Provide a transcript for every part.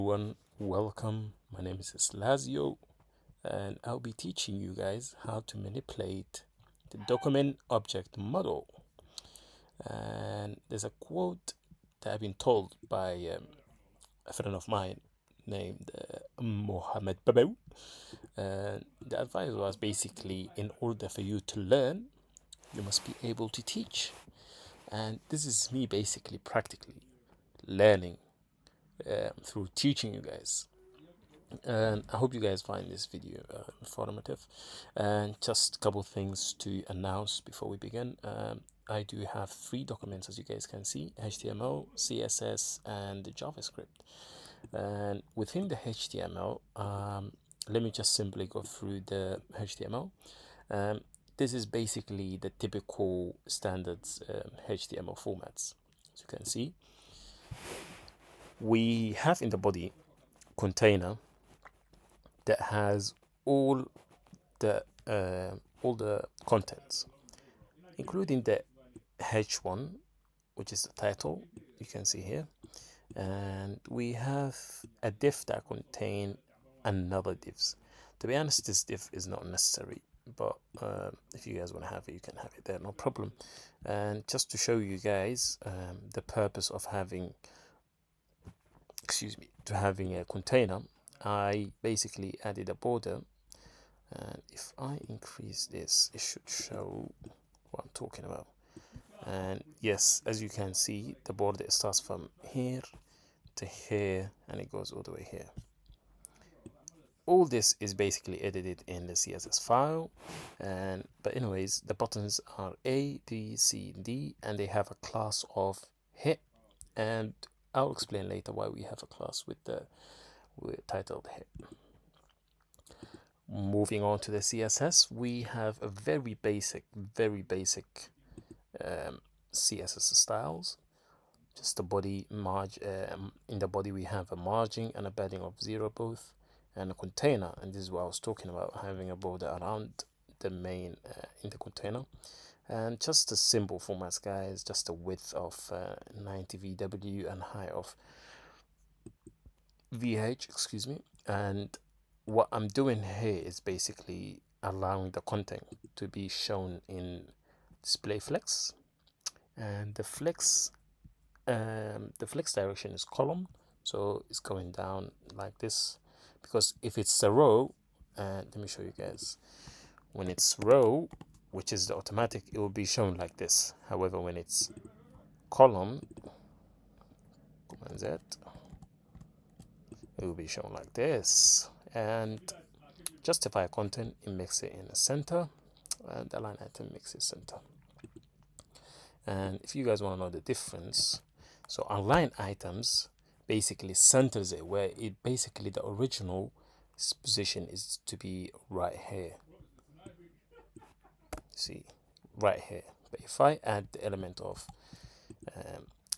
Everyone, welcome. My name is Lazio, and I'll be teaching you guys how to manipulate the document object model. And there's a quote that I've been told by a friend of mine named Mohammed Babou. And the advice was basically, in order for you to learn, you must be able to teach. And this is me basically practically learning through teaching you guys. And I hope you guys find this video informative. And just a couple things to announce before we begin. I do have 3 documents, as you guys can see: HTML, CSS, and JavaScript. And within the HTML, let me just simply go through the HTML. This is basically the typical standards HTML formats. As you can see, we have in the body container that has all the contents, including the H1, which is the title, you can see here, and we have a div that contain another divs. To be honest, this div is not necessary, but if you guys want to have it, you can have it there, no problem. And just to show you guys the purpose of having a container, I basically added a border, and if I increase this, it should show what I'm talking about. And yes, as you can see, the border starts from here to here and it goes all the way here. All this is basically edited in the CSS file, but anyways, the buttons are A, B, C, D, and they have a class of hit, and I'll explain later why we have a class with titled hit. Moving on to the CSS, we have a very basic CSS styles. Just the body in the body we have a margin and a padding of 0 both, and a container, and this is what I was talking about, having a border around the main in the container. And just the simple formats, guys, just a width of 90 VW and height of VH, excuse me. And what I'm doing here is basically allowing the content to be shown in display flex, and the flex direction is column, so it's going down like this. Because if it's a row, let me show you guys, when it's row, which is the automatic, it will be shown like this. However, when it's column, Command Z, it will be shown like this. And justify content, it makes it in the center, and the line item makes it center. And if you guys want to know the difference, so align items basically centers it, where it basically the original position is to be right here. See, right here. But if I add the element of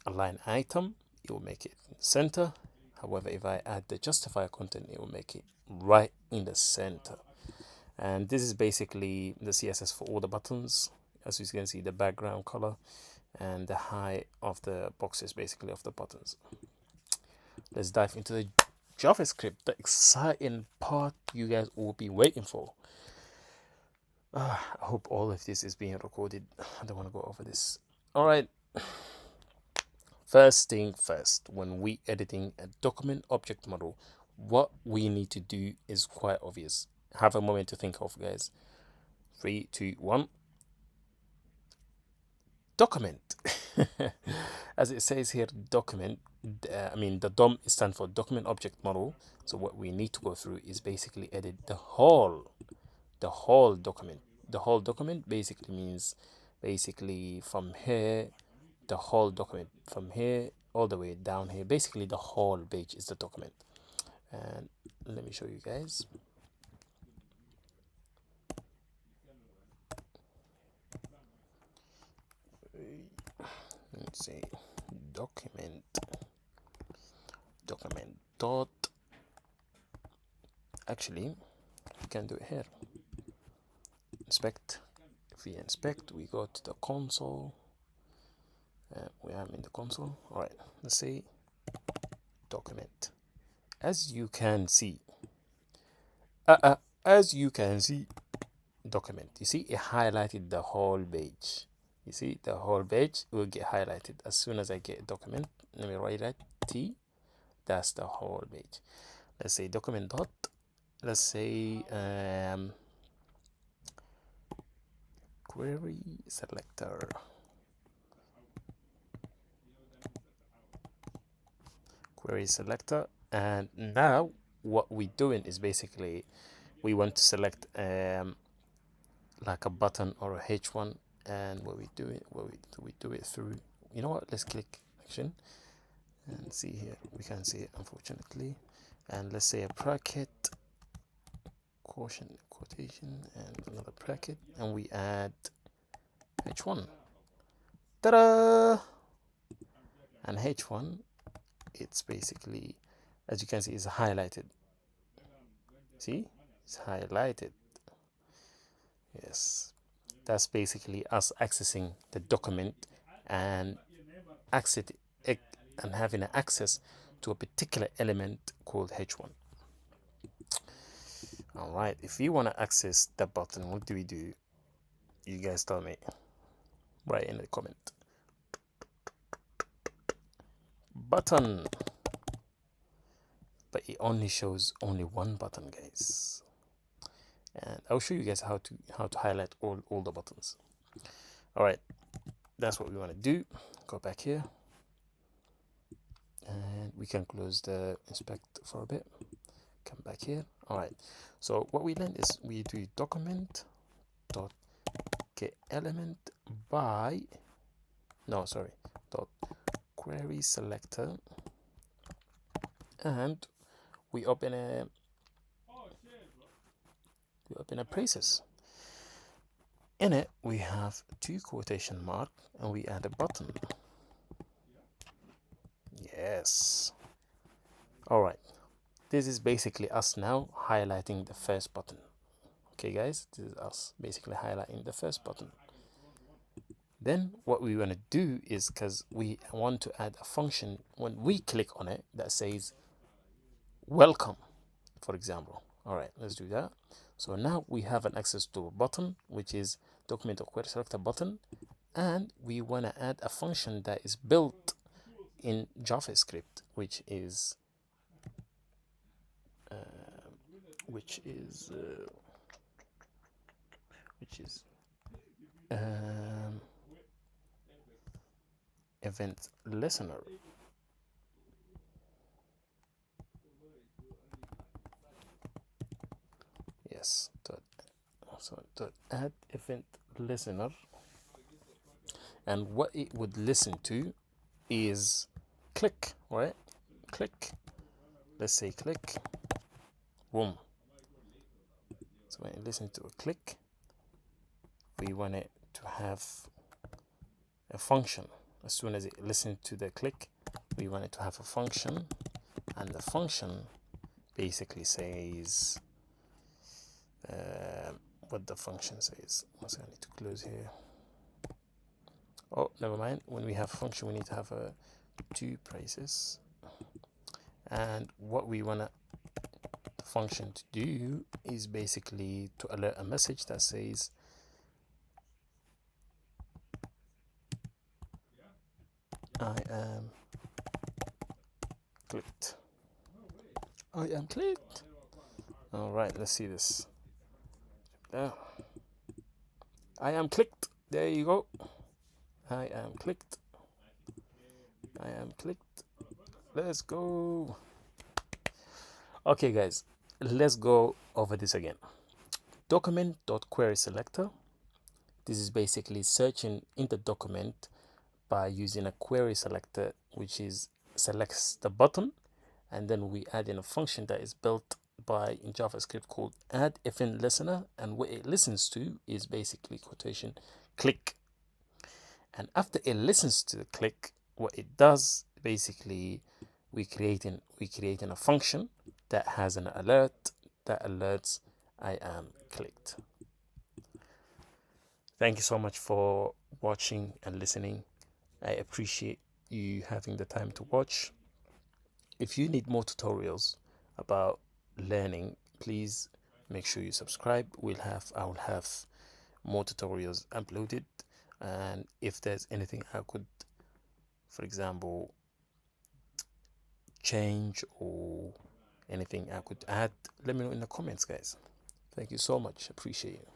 align item, it will make it in the center. However, if I add the justify content, it will make it right in the center. And this is basically the CSS for all the buttons. As you can see, the background color and the height of the boxes, basically, of the buttons. Let's dive into the JavaScript, the exciting part you guys will be waiting for. I hope all of this is being recorded. I don't want to go over this. All right. First thing first, when we editing a document object model, what we need to do is quite obvious. Have a moment to think of, guys. 3, 2, 1. Document. As it says here, document, the DOM stands for document object model. So what we need to go through is basically edit the whole document. The whole document basically means from here, the whole document, from here all the way down here, basically the whole page is the document. And let me show you guys. Let's say document dot, actually we can do it here. Inspect. If we inspect, we go to the console. We are in the console. All right, let's say document, as you can see, as you can see, document, you see it highlighted the whole page. You see the whole page will get highlighted as soon as I get document. Let me write that T. That's the whole page. Let's say document dot, let's say query selector. Query selector. And now what we're doing is basically we want to select like a button or a H1, and what we do it, we do it through, you know what, let's click action and see here. We can't see it unfortunately. And let's say a bracket, quotation, and another bracket, and we add H1. Ta-da! And H1, it's basically, as you can see, is highlighted. See, it's highlighted. Yes, that's basically us accessing the document and having access to a particular element called H1. All right, if you want to access the button, what do we do? You guys tell me right in the comment. Button, but it only shows only one button, guys, and I'll show you guys how to highlight all the buttons. All right, that's what we want to do. Go back here and we can close the inspect for a bit. Come back here. All right, so what we learned is we do document dot get element by dot query selector, and we open a braces. In it we have two quotation mark and we add a button. Yes. All right, this is basically us now highlighting the first button. Okay guys, this is us basically highlighting the first button. Then what we want to do is, because we want to add a function when we click on it that says welcome, for example. All right, let's do that. So now we have an access to a button, which is document or query selector button, and we want to add a function that is built in JavaScript, which is event listener. Yes, dot add event listener, and what it would listen to is click, right? Click. Let's say click. Boom. So when you listen to a click, we want it to have a function. As soon as it listens to the click, we want it to have a function, and the function basically says what the function says. I need to close here. Oh, never mind. When we have a function, we need to have two braces, and what we want the function to do is basically to alert a message that says I am clicked. I am clicked. All right, let's see this. I am clicked. There you go. I am clicked. I am clicked. Let's go. Okay guys, let's go over this again. Document.query selector. This is basically searching in the document by using a query selector, which is selects the button, and then we add in a function that is built by in JavaScript called add event listener, and what it listens to is basically quotation click. And after it listens to the click, what it does basically we creating a function that has an alert that alerts I am clicked. Thank you so much for watching and listening. I appreciate you having the time to watch. If you need more tutorials, about learning, please make sure you subscribe. I will have more tutorials uploaded, and if there's anything I could, for example, change or anything I could add, let me know in the comments, guys. Thank you so much. Appreciate it.